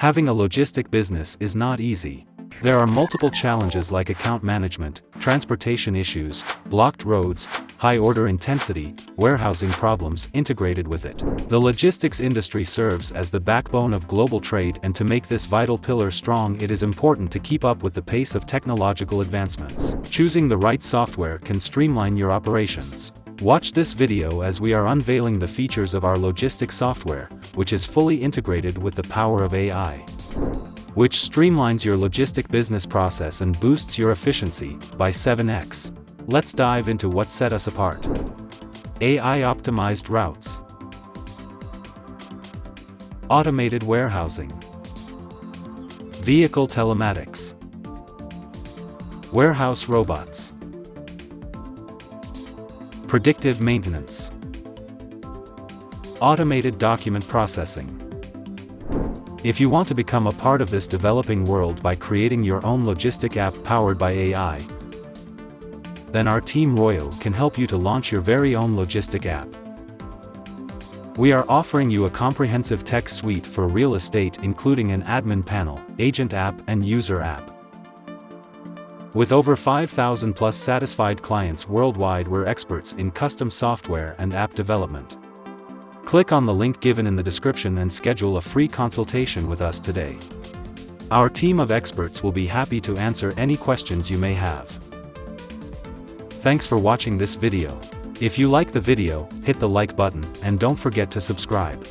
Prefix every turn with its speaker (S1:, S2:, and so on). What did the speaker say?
S1: Having a logistic business is not easy. There are multiple challenges like account management, transportation issues, blocked roads, high order intensity, warehousing problems integrated with it. The logistics industry serves as the backbone of global trade, and to make this vital pillar strong, it is important to keep up with the pace of technological advancements. Choosing the right software can streamline your operations. Watch this video as we are unveiling the features of our logistics software, which is fully integrated with the power of AI, which streamlines your logistic business process and boosts your efficiency by 7x. Let's dive into what set us apart. AI-optimized routes, automated warehousing, vehicle telematics, warehouse robots, predictive maintenance, automated document processing. If you want to become a part of this developing world by creating your own logistic app powered by AI, then our team Royo can help you to launch your very own logistic app. We are offering you a comprehensive tech suite for real estate, including an admin panel, agent app, and user app. With over 5,000 plus satisfied clients worldwide, we're experts in custom software and app development. Click on the link given in the description and schedule a free consultation with us today. Our team of experts will be happy to answer any questions you may have. Thanks for watching this video. If you like the video, hit the like button, and don't forget to subscribe.